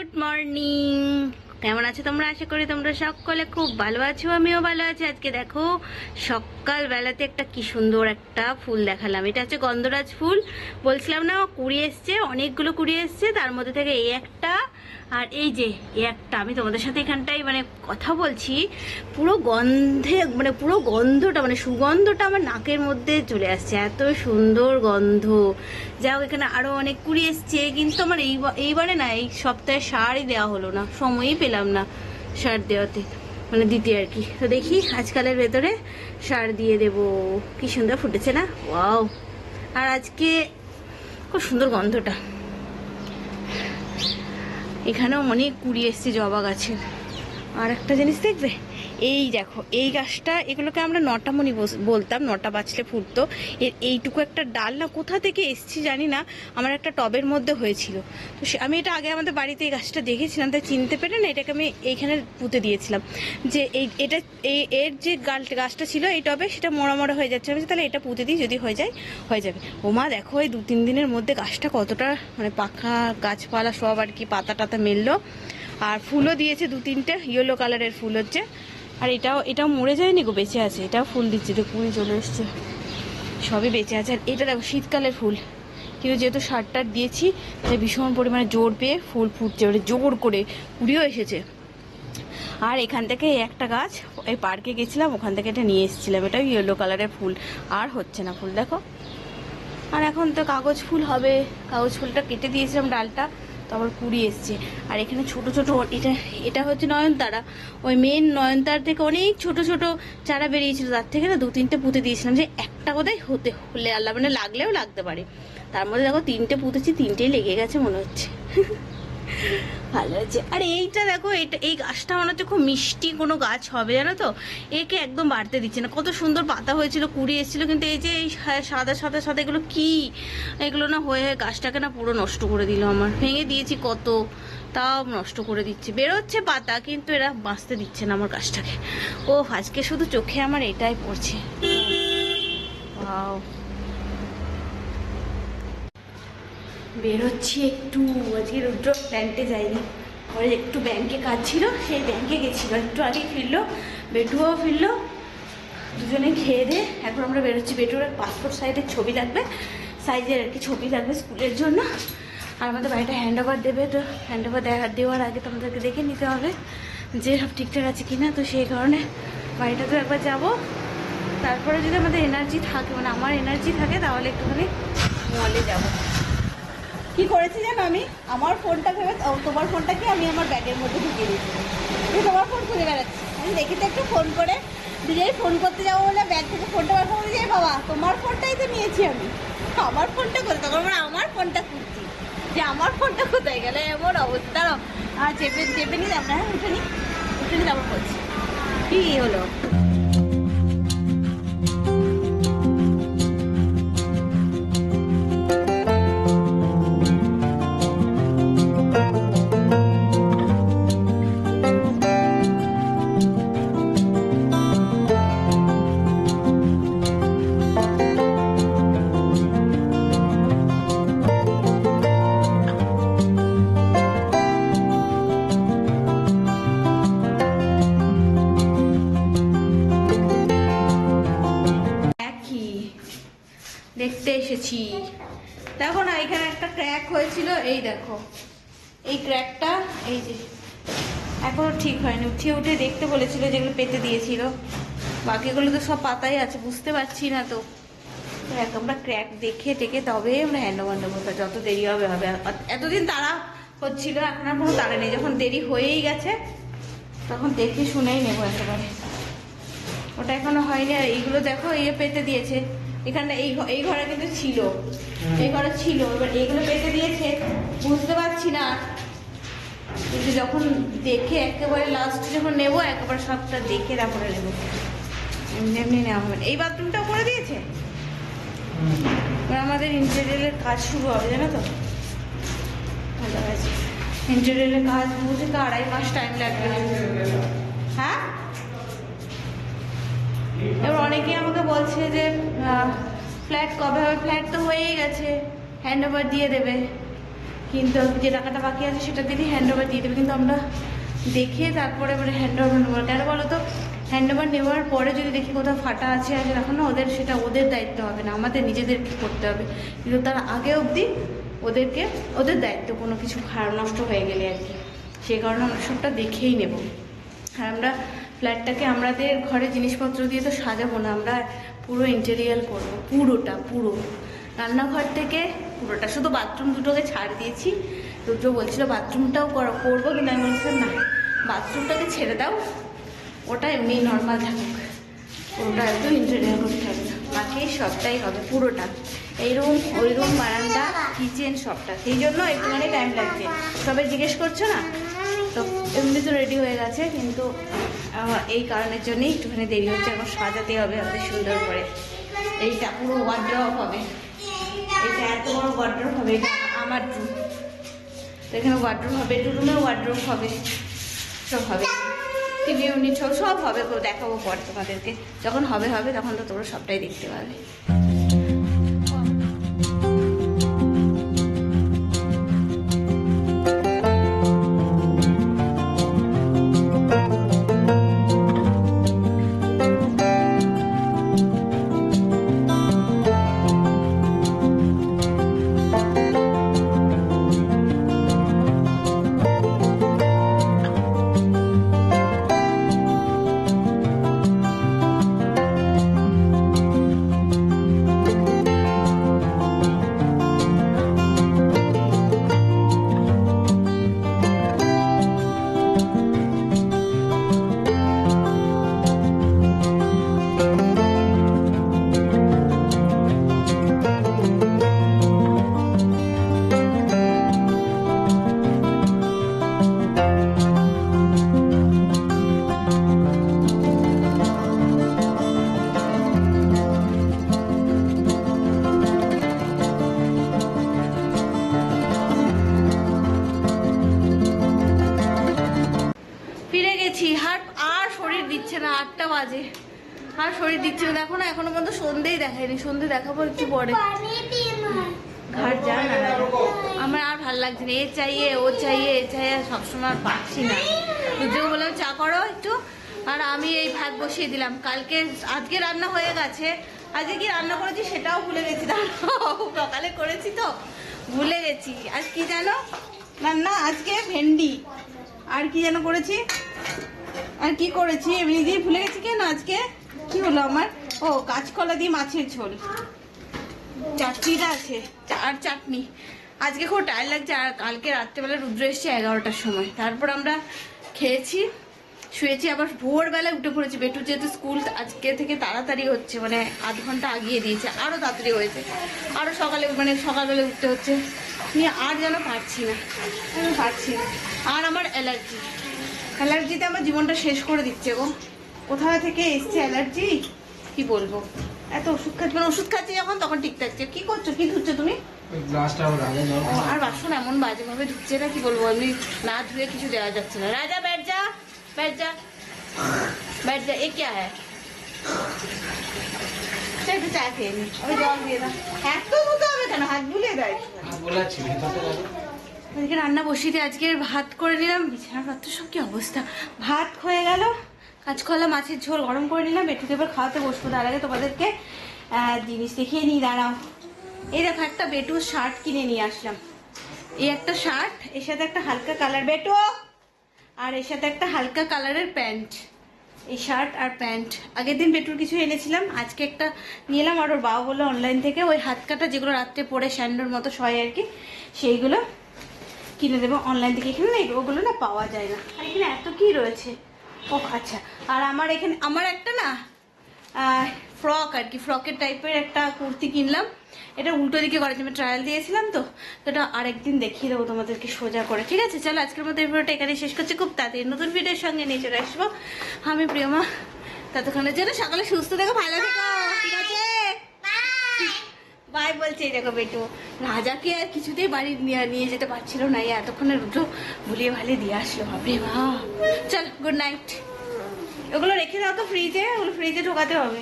Good morning. কেমন আছো তোমরা? আশা করি তোমরা সকলে খুব ভালো আছো, আমিও ভালো আছি। আজকে দেখো সকাল বেলাতে একটা কি সুন্দর একটা ফুল দেখালাম। এটা হচ্ছে গন্ধরাজ ফুল। বলছিলাম না কুড়ি এসছে, অনেকগুলো কুড়ি এসছে, তার মধ্যে থেকে এই একটা আর এই যে এই একটা। আমি তোমাদের সাথে এখানটাই মানে কথা বলছি, পুরো গন্ধে মানে পুরো গন্ধটা মানে সুগন্ধটা আমার নাকের মধ্যে চলে আসছে, এত সুন্দর গন্ধ। যাও, এখানে আরো অনেক কুড়ি এসছে, কিন্তু আমার এইবারে না এই সপ্তাহে সারই দেওয়া হলো না, সময়ই পেলাম না সার দেওয়াতে, মানে দিতে আর কি। তো দেখি আজকালের ভেতরে সার দিয়ে দেব। কি সুন্দর ফুটেছে না, ওয়াও! আর আজকে খুব সুন্দর গন্ধটা। এখানেও অনেক কুড়ি এসছে জবা গাছের। আর একটা জিনিস দেখবে, এই দেখো এই গাছটা, এগুলোকে আমরা নটামণি বলতাম, নটা বাছলে ফুটতো। এর এইটুকু একটা ডাল না কোথা থেকে এসছি জানি না, আমার একটা টবের মধ্যে হয়েছিল। তো আমি এটা আগে আমাদের বাড়িতে এই গাছটা দেখেছিলাম, তাই চিনতে পেরে না এটাকে আমি এইখানে পুঁতে দিয়েছিলাম। যে এটা এর যে গাছটা ছিল এই টবে, সেটা মরা মরা হয়ে যাচ্ছে। আমি তাহলে এটা পুঁতে দিই, যদি হয়ে যায় হয়ে যাবে। ওমা দেখো, এই 2-3 দিনের মধ্যে গাছটা কতটা মানে পাখা গাছপালা সব আর কি পাতা টাতা মেললো। আর ফুলও দিয়েছে 2-3টে, ইয়েলো কালারের ফুল হচ্ছে। আর এটাও মরে যায়নি গো, বেঁচে আছে। এটাও ফুল দিচ্ছে, তো কুড়ি চলে এসছে, সবই বেঁচে আছে। আর এটা দেখো শীতকালের ফুল, কিন্তু যেহেতু সার টার দিয়েছি তাই ভীষণ পরিমাণে জোর পেয়ে ফুল ফুটছে, মানে জোর করে কুড়িও এসেছে। আর এখান থেকে একটা গাছ, এই পার্কে গেছিলাম ওখান থেকে এটা নিয়ে এসেছিলাম, এটাও ইয়েলো কালারের ফুল। আর হচ্ছে না ফুল, দেখো। আর এখন তো কাগজ ফুল হবে, কাগজ ফুলটা কেটে দিয়েছিলাম ডালটা, তো আবার কুড়ি এসছে। আর এখানে ছোট ছোট, এটা হচ্ছে নয়নতারা। ওই মেন নয়নতারা থেকে অনেক ছোট ছোট চারা বেরিয়েছিল, তার থেকে না 2-3টে পুঁতে দিয়েছিলাম, যে একটা কোথায় হলে আল্লাহ মানে লাগলেও লাগতে পারে। তার মধ্যে দেখো 3টে পুঁতেছি, 3টেই লেগে গেছে মনে হচ্ছে। ভালো হয়েছে। আর এইটা দেখো, এই গাছটা মনে হচ্ছে খুব মিষ্টি কোনো গাছ হবে, জানো তো। একে একদম বাড়তে দিচ্ছে না। কত সুন্দর পাতা হয়েছিল, কুড়ি এসেছিল, কিন্তু এই যে এই সাদা সাদা সাদা এগুলো কি, এগুলো না হয়ে গাছটাকে না পুরো নষ্ট করে দিল আমার। ভেঙে দিয়েছি কত, তাও নষ্ট করে দিচ্ছে। বেরোচ্ছে পাতা, কিন্তু এরা বাঁচতে দিচ্ছে না আমার গাছটাকে। ও আজকে শুধু চোখে আমার এটাই পড়ছে। ওয়াও, বেরোচ্ছি একটু। আজকে রুদ্র ব্যাংকে যায়নি, পরে একটু ব্যাংকে কাজ ছিল, সেই ব্যাংকে গেছিল, একটু আগেই ফিরলো। বেটুও ফিরলো, দুজনে খেয়ে দিয়ে এখন আমরা বেরোচ্ছি। বেটুর পাসপোর্ট সাইজের ছবি লাগবে, সাইজের আর কি ছবি লাগবে স্কুলের জন্য। আর আমাদের বাড়িটা হ্যান্ড ওভার দেবে, তো হ্যান্ড ওভার দেওয়ার আগে তো আমাদেরকে দেখে নিতে হবে যে সব ঠিকঠাক আছে কিনা। তো সেই কারণে বাড়িটা তো একবার যাব, তারপরে যদি আমাদের এনার্জি থাকে, মানে আমার এনার্জি থাকে, তাহলে একটুখানি মলে যাব। কি করেছি জানো, আমি আমার ফোনটা ভেবে তোমার ফোনটাকে আমি আমার ব্যাগের মধ্যে ঢুকিয়ে দিয়েছি। আমি তোমার ফোন খুঁজে বেড়াচ্ছি, আমি দেখি তো একটু ফোন করে নিজেই ফোন করতে যাবো বলে ব্যাগ থেকে ফোনটা বার করে যাই, বাবা তোমার ফোনটাই তো নিয়েছি আমি, আমার ফোনটা কোথায়, তখন আমরা আমার ফোনটা খুঁজছি যে আমার ফোনটা কোথায় গেলে, এমন অবস্থা। আর চেপে নিয়ে যাবো না, উঠে নি তারপর বলছি কি হলো। দেখতে এসেছি, দেখো না এখানে একটা ক্র্যাক হয়েছিল, এই দেখো এই ক্র্যাকটা, এই যে এখনো ঠিক হয়নি। উঠে দেখতে বলেছিল, যেগুলো পেতে দিয়েছিল, বাকিগুলো তো সব পাতাই আছে, বুঝতে পারছি না। তো আমরা ক্র্যাক দেখে টেকে তবে আমরা হ্যান্ড ওভার দেবো, যত দেরি হবে হবে। এতদিন তারা হচ্ছিল, এখন আর কোনো তারা নেই। যখন দেরি হয়েই গেছে তখন দেখে শুনেই নেবো একেবারে। ওটা এখনো হয়নি। আর এইগুলো দেখো, পেতে দিয়েছে এখানে, এই ঘরে কিন্তু ছিল, এই ঘরে ছিল, এবার এইগুলো পেতে দিয়েছে, বুঝতে পারছি না। কিন্তু যখন দেখে একেবারে লাস্ট যখন নেবো, একেবারে সবটা দেখে তারপরে নেবো, এমনি নেওয়া হবে। এই বাথরুমটাও করে দিয়েছে। আমাদের ইন্টেরিয়ালের কাজ শুরু হবে, জানো তো। ভালো আছে, ইন্টেরিয়ালের কাজ বুঝে তো 2.5 মাস টাইম লাগবে। হ্যাঁ, এবার অনেকেই আমাকে বলছে যে ফ্ল্যাট কবে হবে। ফ্ল্যাট তো হয়েই গেছে, হ্যান্ড ওভার দিয়ে দেবে। কিন্তু যে টাকাটা বাকি আছে সেটা দিলেই হ্যান্ড ওভার দিয়ে দেবে, কিন্তু আমরা দেখে তারপরে এবারে হ্যান্ড ওভার নেবো। কেন বলো তো, হ্যান্ড ওভার নেওয়ার পরে যদি দেখি কোথাও ফাটা আছে তখন না ওদের সেটা ওদের দায়িত্ব হবে না, আমাদের নিজেদেরকে করতে হবে। কিন্তু তার আগে অবধি ওদের দায়িত্ব কোনো কিছু খারাপ নষ্ট হয়ে গেলে আর কি। সেই কারণে আমরা সবটা দেখেই নেব। আর আমরা ফ্ল্যাটটাকে আমাদের ঘরে জিনিসপত্র দিয়ে তো সাজাবো না, আমরা পুরো ইন্টেরিয়ার করবো, পুরো রান্নাঘর থেকে পুরোটা। শুধু বাথরুম দুটোকে ছাড় দিয়েছি। রুদ্র বলছিল বাথরুমটাও করবো, কিন্তু আমি বলছিলাম না, বাথরুমটাকে ছেড়ে দাও, ওটা এমনি নর্মাল থাকুক, পুরোটা একদম ইন্টেরিয়ার করতে হবে না, বাকি সবটাই হবে পুরোটা। এই রুম, ওই রুম, বারান্দা, কিচেন সবটা। সেই জন্য একটুখানি টাইম লাগছে। সবাই জিজ্ঞেস করছো না তো, এমনি তো রেডি হয়ে গেছে, কিন্তু এই কারণের জন্যই একটুখানি দেরি হচ্ছে। এখন সাজাতে হবে আমাদের সুন্দর করে। এইটা পুরো ওয়ার্ড্রপ হবে, এটা এত বড় ওয়ার্ড্রপ হবে, এটা আমার রুম। তো এখানে ওয়ার্ড্রপ হবে, রুমেও ওয়ার্ড্রপ হবে, সব হবে, টিভি ইউনিট সব হবে। দেখাবো পর তোমাদেরকে, যখন হবে তখন তো তোমরা সবটাই দেখতে পাবে। না, 8টা বাজে, আর শরীর দিচ্ছে না। দেখো না, এখনো পর্যন্ত সন্ধ্যেই দেখায়নি, সন্ধ্যে দেখাবো একটু পরে। ঘাট যা না, আমার আর ভাল লাগছে না, এ চাইয়ে ও চাইয়ে এ চাইয়ে, সবসময় আর পাচ্ছি না। রুদ্রকে বললাম চা করো একটু, আর আমি এই ভাত বসিয়ে দিলাম। আজকে রান্না হয়ে গেছে, আজকে কি রান্না করেছি সেটাও ভুলে গেছি, সকালে করেছি তো ভুলে গেছি। আজ কি জানো রান্না, আজকে ভেন্ডি, আর কি যেন করেছি, আর কি করেছি এমনি দিয়ে ভুলে গেছি। কেন আজকে কি হলো আমার, ও কাঁচকলা দিয়ে মাছের ঝোল, চাটনিটা আছে আর চাটনি। আজকে খুব টায়ার্ড লাগছে, আর কালকে রাত্রেবেলা রুদ্র এসছে 11টার সময়, তারপর আমরা খেয়েছি, শুয়েছি, আবার ভোরবেলায় উঠে পড়েছি। বেটু যেহেতু স্কুল আজকে থেকে তাড়াতাড়ি হচ্ছে, মানে আধ ঘন্টা আগিয়ে দিয়েছে, আরও তাড়াতাড়ি হয়েছে, আরও সকালবেলা উঠতে হচ্ছে, নিয়ে আর যেন পারছি না। আর আমার অ্যালার্জিতে আমার জীবনটা শেষ করে দিচ্ছে গো। কোথা থেকে এসছে অ্যালার্জি কি বলবো, এত ওষুধ খাচ্ছি, মানে ওষুধ খাচ্ছি যখন তখন ঠিক থাকছে। কি করছো, কি ধুচ্ছো তুমি? আর বাসন এমন বাজে ভাবে ধুচ্ছে না, কি বলবো, আমি না ধুয়ে কিছু দেওয়া যাচ্ছে না। রাজা बैठ जा এ क्या है, একটু চা খেয়ে নি, ওই জল দিয়ে দাও। এত ধুতে হবে কেন, হাত ধুলে দেয়। আজকে রান্না বসিয়ে দিয়ে আজকে ভাত করে নিলাম, বিছানার পাত্র সব কি অবস্থা। ভাত হয়ে গেল, কাঁচকলা মাছের ঝোল গরম করে নিলাম, বেটুকে এবার খাওয়াতে বসবো। তার আগে তোমাদেরকে জিনিস দেখিয়ে নিই, দাঁড়াও। এই দেখো, একটা বেটুর শার্ট কিনে নিয়ে আসলাম। এই একটা শার্ট, এর সাথে একটা হালকা কালার, বেটু, আর এর সাথে একটা হালকা কালারের প্যান্ট। এই শার্ট আর প্যান্ট আগের দিন বেটুর কিছু এনেছিলাম, আজকে একটা নিয়ে এলাম। আর ওর বাবা বললো অনলাইন থেকে ওই হাত কাটা যেগুলো রাত্রে পরে স্যান্ডোর মতো সয় আর কি, সেইগুলো কিনে দেবো অনলাইন থেকে। এখানে না ওগুলো না পাওয়া যায় না। আর এখানে এত কি রয়েছে, ও আচ্ছা। আর আমার একটা না ফ্রক আর কি, ফ্রকের টাইপের একটা কুর্তি কিনলাম। এটা উল্টো দিকে করেছি, আমি ট্রায়াল দিয়েছিলাম তো, এটা আরেকদিন দেখিয়ে দেবো তোমাদেরকে সোজা করে। ঠিক আছে, চলো আজকের মতো এই ভিডিওটা এখানে শেষ করছি। খুব তাড়াতাড়ি নতুন ভিডিওর সঙ্গে নিয়ে চলে আসবো আমি, প্রিয়মা। ততক্ষণের জন্য সকালে সুস্থ থেকো, ভালো থেকো, ঠিক আছে, বাই বলছে। এই দেখো বেটু, রাজাকে আর কিছুতেই বাড়ি নিয়ে যেতে পারছিল না, এতক্ষণে রুদ্র ভুলিয়ে ভালিয়ে দিয়ে আসলো। বাপরে বাপ, চল গুড নাইট। ওগুলো রেখে দাও তো ফ্রিজে, ওগুলো ফ্রিজে ঢোকাতে হবে।